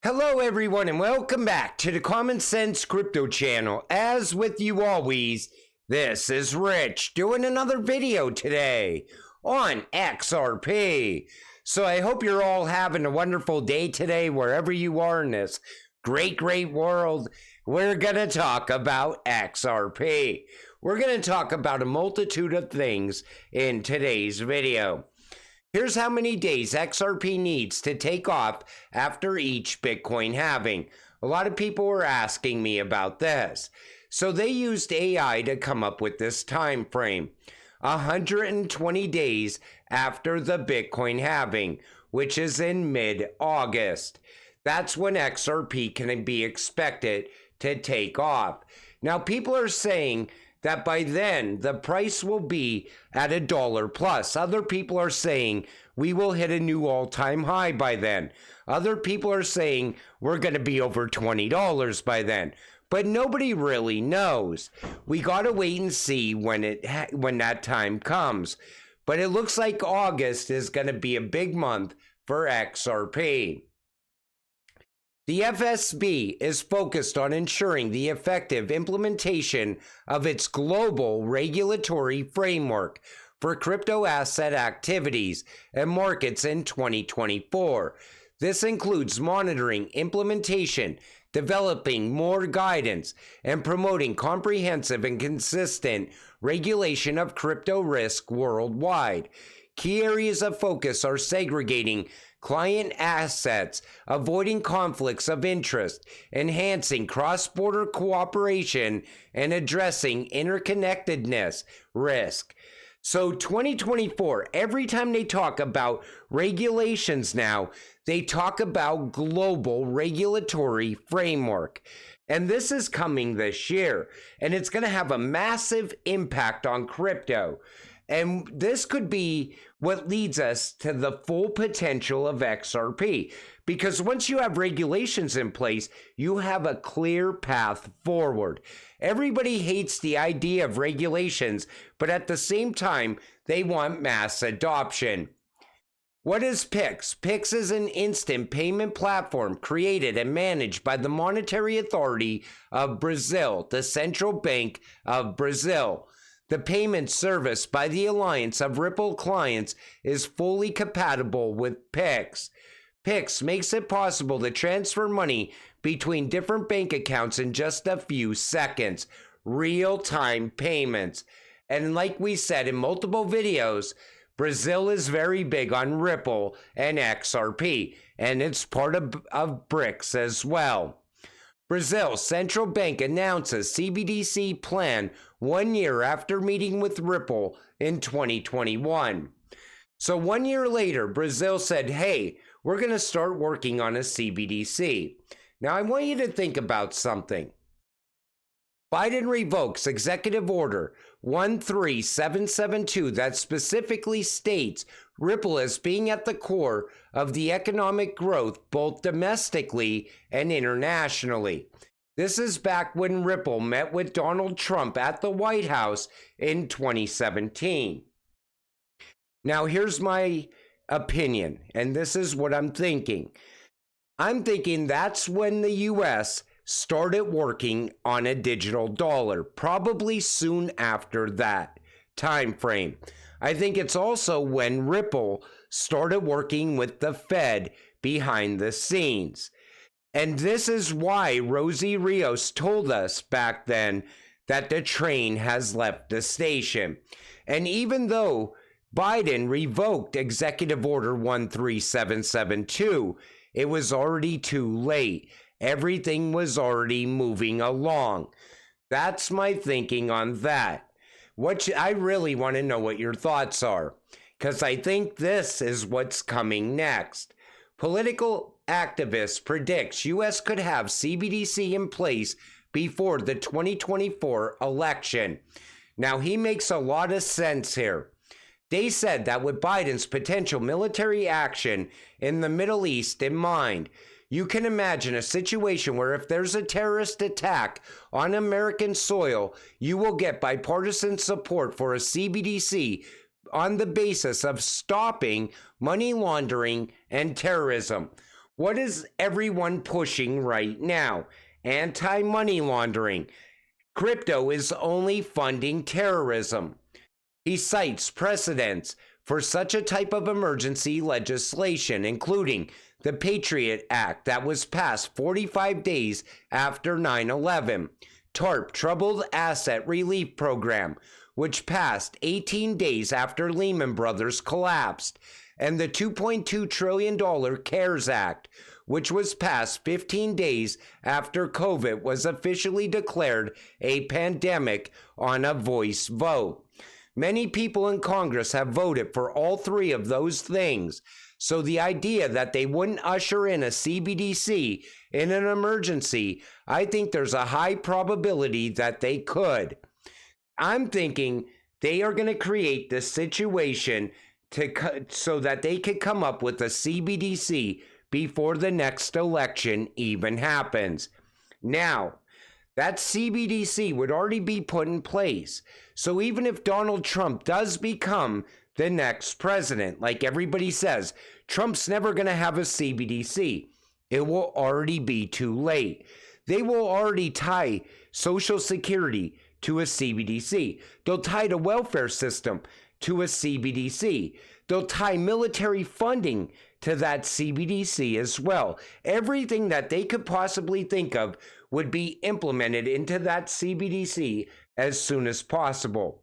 Hello everyone and welcome back to the Common Sense Crypto channel. As with you always, this is Rich doing another video today on XRP. So I hope you're all having a wonderful day today wherever you are in this great world. We're going to talk about XRP. We're going to talk about a multitude of things in today's video. Here's how many days XRP needs to take off after each Bitcoin halving. A lot of people were asking me about this. So they used AI to come up with this time frame. 120 days after the Bitcoin halving, which is in mid-August. That's when XRP can be expected to take off. Now, people are saying that by then the price will be at $1 plus. Other people are saying we will hit a new all-time high by then. Other people are saying we're going to be over $20 by then. But nobody really knows. We got to wait and see when that time comes. But it looks like August is going to be a big month for XRP. The FSB is focused on ensuring the effective implementation of its global regulatory framework for crypto asset activities and markets in 2024. This includes monitoring implementation, developing more guidance, and promoting comprehensive and consistent regulation of crypto risk worldwide. Key areas of focus are segregating client assets, avoiding conflicts of interest, enhancing cross-border cooperation, and addressing interconnectedness risk. So 2024, every time they talk about regulations now, they talk about global regulatory framework. And this is coming this year, and it's going to have a massive impact on crypto. And this could be what leads us to the full potential of XRP. Because once you have regulations in place, you have a clear path forward. Everybody hates the idea of regulations, but at the same time, they want mass adoption. What is Pix? Pix is an instant payment platform created and managed by the Monetary Authority of Brazil, the Central Bank of Brazil. The payment service by the Alliance of Ripple clients is fully compatible with Pix. Pix makes it possible to transfer money between different bank accounts in just a few seconds. Real-time payments. And like we said in multiple videos, Brazil is very big on Ripple and XRP, and it's part of BRICS as well. Brazil's central bank announces Cbdc plan 1 year after meeting with Ripple in 2021. So 1 year later, Brazil said, hey, we're going to start working on a Cbdc. Now, I want you to think about something. Biden revokes Executive Order 13772 that specifically states Ripple as being at the core of the economic growth both domestically and internationally. This is back when Ripple met with Donald Trump at the White House in 2017. Now, here's my opinion, and this is what I'm thinking. I'm thinking that's when the U.S. started working on a digital dollar, probably soon after that time frame. I think it's also when Ripple started working with the Fed behind the scenes. And this is why Rosie Rios told us back then that the train has left the station. And even though Biden revoked Executive Order 13772, it was already too late. Everything was already moving along. That's my thinking on that. I really want to know what your thoughts are, because I think this is what's coming next. Political activists predicts U.S. could have Cbdc in place before the 2024 election. Now, he makes a lot of sense here. They said that with Biden's potential military action in the Middle East in mind, you can imagine a situation where if there's a terrorist attack on American soil, you will get bipartisan support for a Cbdc on the basis of stopping money laundering and terrorism. What is everyone pushing right now? Anti-money laundering. Crypto is only funding terrorism. He cites precedents for such a type of emergency legislation, including the Patriot Act that was passed 45 days after 9/11, TARP, Troubled Asset Relief Program, which passed 18 days after Lehman Brothers collapsed, and the $2.2 trillion CARES Act, which was passed 15 days after COVID was officially declared a pandemic on a voice vote. Many people in Congress have voted for all three of those things, so the idea that they wouldn't usher in a CBDC in an emergency, I think there's a high probability that they could. I'm thinking they are going to create this situation so that they could come up with a CBDC before the next election even happens. Now, that CBDC would already be put in place. So even if Donald Trump does become the next president, like everybody says, Trump's never going to have a CBDC. It will already be too late. They will already tie Social Security to a CBDC. They'll tie the welfare system to a CBDC. They'll tie military funding to that CBDC as well. Everything that they could possibly think of would be implemented into that CBDC as soon as possible.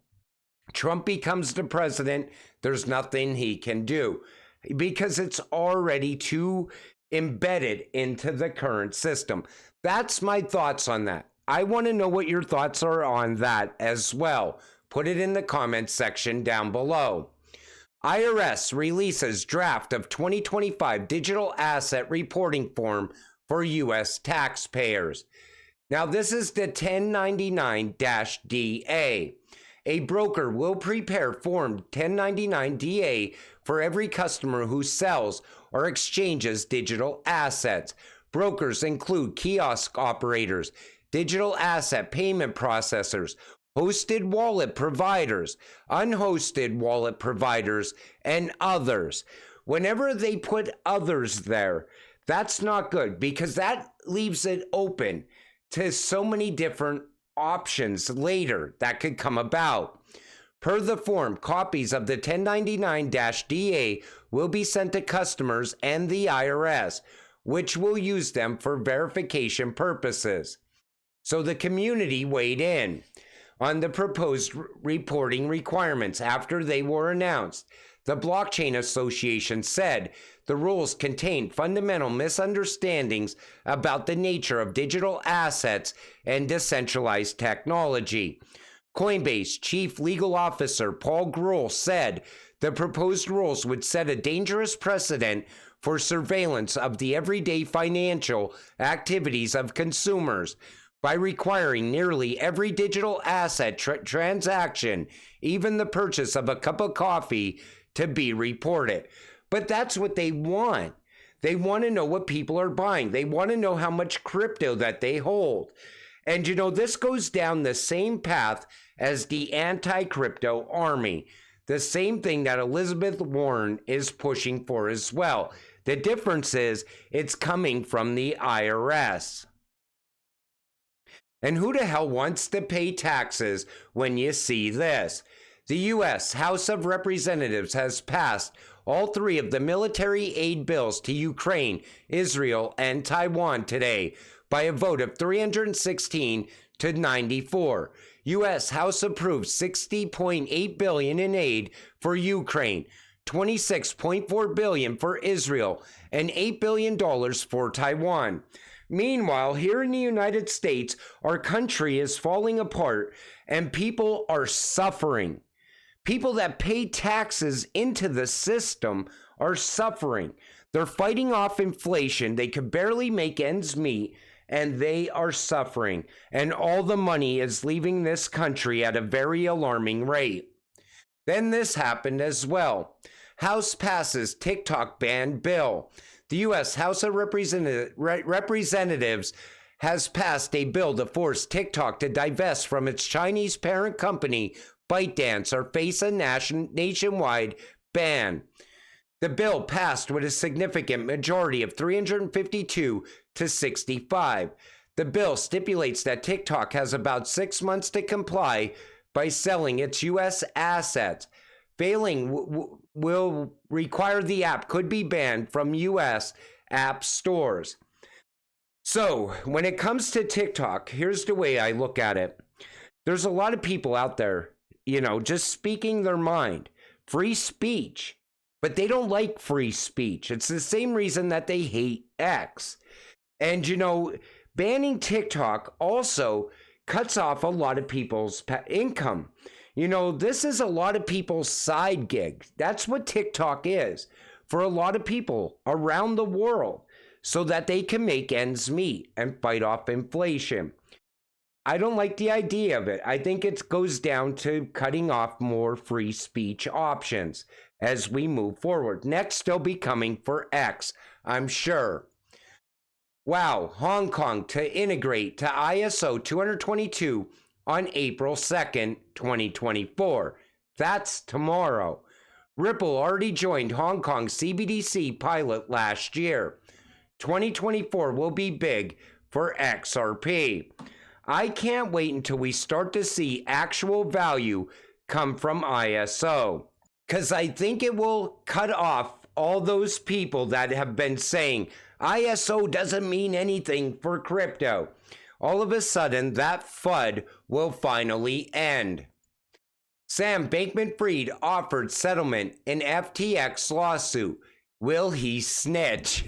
Trump becomes the president, there's nothing he can do because it's already too embedded into the current system. That's my thoughts on that. I want to know what your thoughts are on that as well. Put it in the comments section down below. IRS releases draft of 2025 digital asset reporting form for U.S. taxpayers. Now, this is the 1099-DA. A broker will prepare Form 1099-DA for every customer who sells or exchanges digital assets. Brokers include kiosk operators, digital asset payment processors, hosted wallet providers, unhosted wallet providers, and others. Whenever they put others there, that's not good because that leaves it open to so many different options later that could come about. Per the form, copies of the 1099-DA will be sent to customers and the IRS, which will use them for verification purposes. So the community weighed in on the proposed reporting requirements after they were announced. The Blockchain Association said the rules contain fundamental misunderstandings about the nature of digital assets and decentralized technology. Coinbase Chief Legal Officer Paul Grewal said the proposed rules would set a dangerous precedent for surveillance of the everyday financial activities of consumers by requiring nearly every digital asset transaction, even the purchase of a cup of coffee, to be reported. But that's what they want. They want to know what people are buying. They want to know how much crypto that they hold. And you know, this goes down the same path as the anti-crypto army. The same thing that Elizabeth Warren is pushing for as well. The difference is it's coming from the IRS. And who the hell wants to pay taxes when you see this? The U.S. House of Representatives has passed all three of the military aid bills to Ukraine, Israel, and Taiwan today by a vote of 316 to 94. U.S. House approved $60.8 billion in aid for Ukraine, $26.4 billion for Israel, and $8 billion for Taiwan. Meanwhile, here in the United States, our country is falling apart and people are suffering. People that pay taxes into the system are suffering. They're fighting off inflation. They can barely make ends meet, and they are suffering. And all the money is leaving this country at a very alarming rate. Then this happened as well. House passes TikTok ban bill. The U.S. House of Representatives has passed a bill to force TikTok to divest from its Chinese parent company, ByteDance, or face a nationwide ban. The bill passed with a significant majority of 352 to 65. The bill stipulates that TikTok has about 6 months to comply by selling its U.S. assets. Failing will require the app could be banned from U.S. app stores. So, when it comes to TikTok, here's the way I look at it. There's a lot of people out there, just speaking their mind. Free speech. But they don't like free speech. It's the same reason that they hate X. And, banning TikTok also cuts off a lot of people's income. This is a lot of people's side gig. That's what TikTok is for a lot of people around the world so that they can make ends meet and fight off inflation. I don't like the idea of it. I think it goes down to cutting off more free speech options as we move forward. Next, they'll be coming for X, I'm sure. Wow, Hong Kong to integrate to ISO 222 on April 2nd, 2024. That's tomorrow. Ripple already joined Hong Kong's Cbdc pilot last year. 2024 will be big for XRP. I can't wait until we start to see actual value come from ISO, because I think it will cut off all those people that have been saying ISO doesn't mean anything for crypto. All of a sudden, that FUD will finally end. Sam Bankman-Fried offered settlement in FTX lawsuit. Will he snitch?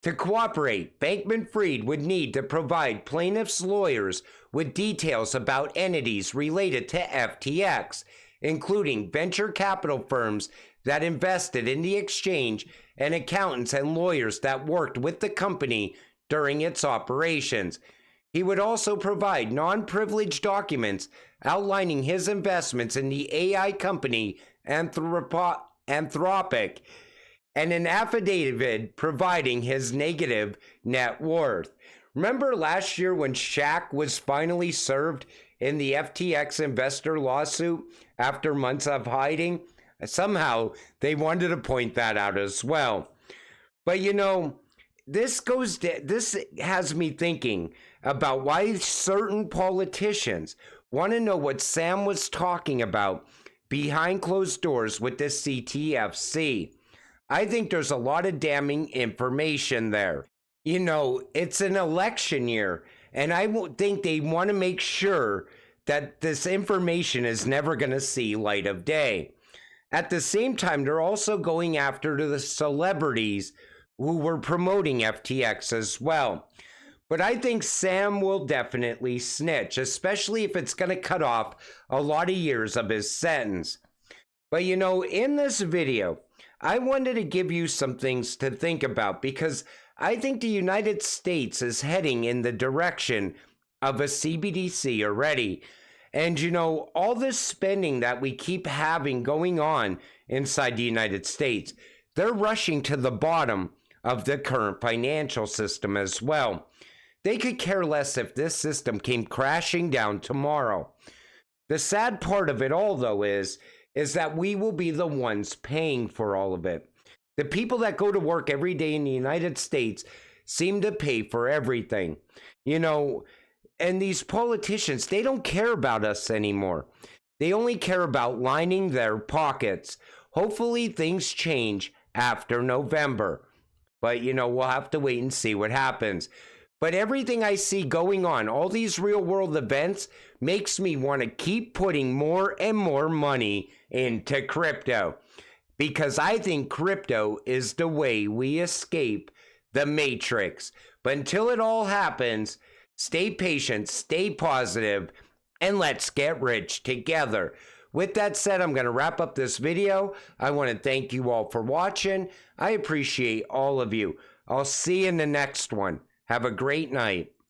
To cooperate, Bankman-Fried would need to provide plaintiffs' lawyers with details about entities related to FTX, including venture capital firms that invested in the exchange and accountants and lawyers that worked with the company during its operations. He would also provide non-privileged documents outlining his investments in the AI company Anthropic, and an affidavit providing his negative net worth. Remember last year when Shaq was finally served in the FTX investor lawsuit after months of hiding? Somehow they wanted to point that out as well. But this has me thinking about why certain politicians want to know what Sam was talking about behind closed doors with the CTFC. I think there's a lot of damning information there. It's an election year, and I think they want to make sure that this information is never going to see light of day. At the same time, they're also going after the celebrities who were promoting FTX as well. But I think Sam will definitely snitch, especially if it's going to cut off a lot of years of his sentence. But in this video, I wanted to give you some things to think about because I think the United States is heading in the direction of a CBDC already. And all this spending that we keep having going on inside the United States, they're rushing to the bottom of the current financial system as well. They could care less if this system came crashing down tomorrow. The sad part of it all, though, is that we will be the ones paying for all of it. The people that go to work every day in the United States seem to pay for everything. And these politicians, they don't care about us anymore. They only care about lining their pockets. Hopefully things change after November. But, we'll have to wait and see what happens. But everything I see going on, all these real world events, makes me want to keep putting more and more money into crypto. Because I think crypto is the way we escape the matrix. But until it all happens, stay patient, stay positive, and let's get rich together. With that said, I'm going to wrap up this video. I want to thank you all for watching. I appreciate all of you. I'll see you in the next one. Have a great night.